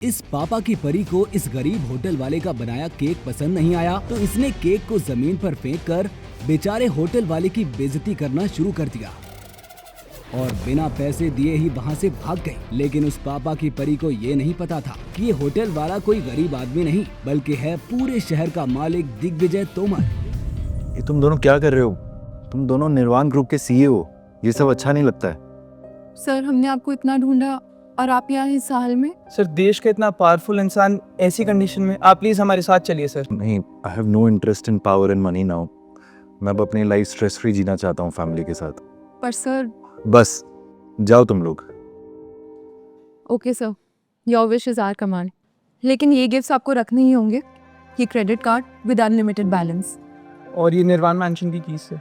इस पापा की परी को इस गरीब होटल वाले का बनाया केक पसंद नहीं आया तो इसने केक को जमीन पर फेंक कर बेचारे होटल वाले की बेइज्जती करना शुरू कर दिया और बिना पैसे दिए ही वहाँ से भाग गई। लेकिन उस पापा की परी को ये नहीं पता था कि ये होटल वाला कोई गरीब आदमी नहीं बल्कि है पूरे शहर का मालिक दिग्विजय तोमर। ये तुम दोनों क्या कर रहे हो? तुम दोनों निर्वाण ग्रुप के सीईओ हो। ये सब अच्छा नहीं लगता है। सर हमने आपको इतना ढूंढा और आप यहाँ इस हाल में। सर देश का इतना पावरफुल इंसान ऐसी कंडीशन में, आप प्लीज हमारे साथ चलिए सर। नहीं, I have no interest in power and money now. मैं अब अपनी लाइफ स्ट्रेस फ्री जीना चाहता हूँ फैमिली के साथ। पर सर। बस जाओ तुम लोग। Okay sir, your wish is our command. लेकिन ये गिफ्ट्स आपको रखने ही होंगे। ये credit card with unlimited balance और ये निर्वाण मैंशन की कीज सर।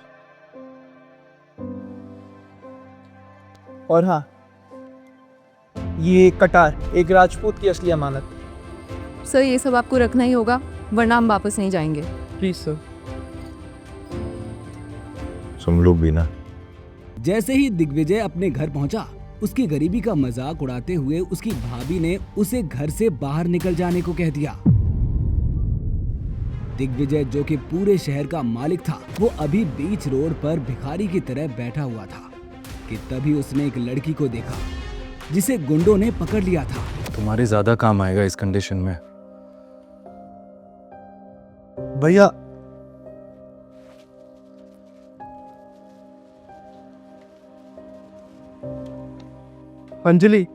और हाँ, ये कटार एक राजपूत की असली अमानत। सर ये सब आपको रखना ही होगा वरना हम वापस नहीं जाएंगे। Please sir. तुम लोग भी ना। जैसे ही दिग्विजय अपने घर पहुंचा उसकी गरीबी का मजाक उड़ाते हुए उसकी भाभी ने उसे घर से बाहर निकल जाने को कह दिया। दिग्विजय जो कि पूरे शहर का मालिक था वो अभी बीच रोड पर भिखारी की तरह बैठा हुआ था कि तभी उसने एक लड़की को देखा जिसे गुंडों ने पकड़ लिया था। तुम्हारे ज्यादा काम आएगा इस कंडीशन में। भैया अंजलि,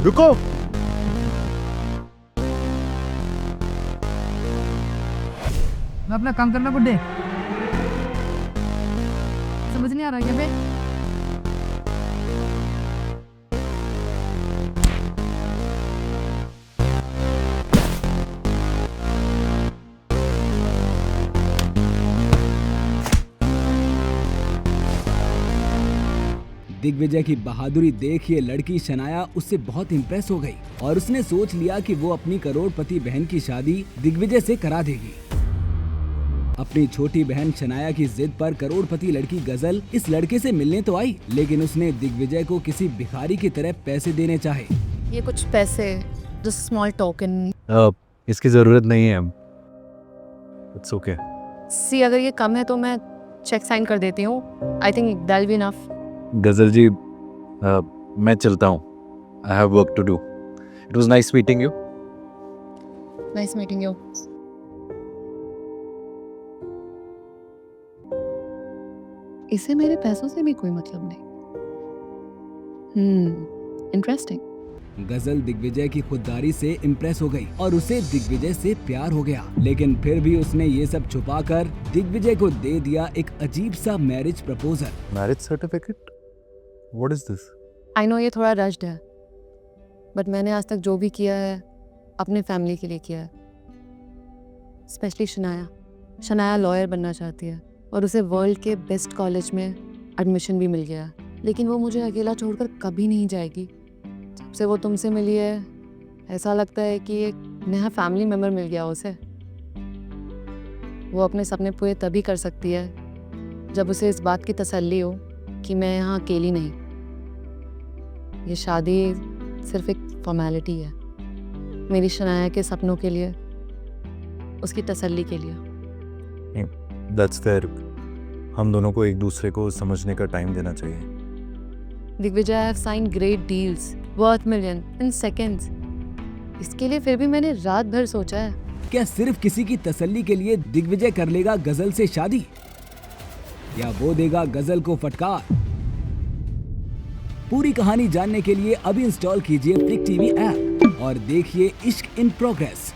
रुको। मैं अपना काम करना बुड्ढे। समझ नहीं आ रहा क्या बे? दिग्विजय की बहादुरी देख ये लड़की शनाया उससे बहुत इम्प्रेस हो गई और उसने सोच लिया कि वो अपनी करोड़पति बहन की शादी दिग्विजय से करा देगी। अपनी छोटी बहन शनाया की जिद पर करोड़पति लड़की गजल इस लड़के से मिलने तो आई लेकिन उसने दिग्विजय को किसी भिखारी की तरह पैसे देने चाहे। ये कुछ पैसे, जस्ट स्मॉल टोकन। इसकी जरूरत नहीं है। It's okay. सी अगर ये कम है तो मैं चेक साइन कर देती हूँ। I think that will be enough. Gazal ji, मैं चलता हूँ। I have work to do. It was nice meeting you. Nice meeting you. इसे मेरे पैसों से भी कोई मतलब नहीं। इंटरेस्टिंग। गजल दिग्विजय की खुददारी से इम्प्रेस हो गई और उसे दिग्विजय से प्यार हो गया लेकिन फिर भी उसने ये सब छुपाकर दिग्विजय को दे दिया एक अजीब सा marriage proposal. Marriage certificate? What is this? I know ये थोड़ा रश्ड है बट मैंने आज तक जो भी किया है अपने फैमिली के लिए किया है। स्पेशली शनाया लॉयर बनना चाहती है और उसे वर्ल्ड के बेस्ट कॉलेज में एडमिशन भी मिल गया लेकिन वो मुझे अकेला छोड़कर कभी नहीं जाएगी। जब से वो तुमसे मिली है ऐसा लगता है कि एक नया फैमिली मेम्बर मिल गया उसे। वो अपने सपने पूरे तभी कर सकती है जब उसे इस बात की तसल्ली हो कि मैं यहाँ अकेली नहीं। ये शादी सिर्फ एक फॉर्मेलिटी है मेरी शनाया के सपनों के लिए, उसकी तसल्ली के लिए। That's fair. हम दोनों को एक दूसरे को समझने का टाइम देना चाहिए। Digvijay have sign great deals worth million in seconds. इसके लिए फिर भी मैंने रात भर सोचा है। क्या सिर्फ किसी की तसल्ली के लिए दिग्विजय कर लेगा गजल से शादी या वो देगा गजल को फटकार? पूरी कहानी जानने के लिए अभी इंस्टॉल कीजिए फ्लिक टीवी ऐप और देखिए इश्क इन प्रोग्रेस।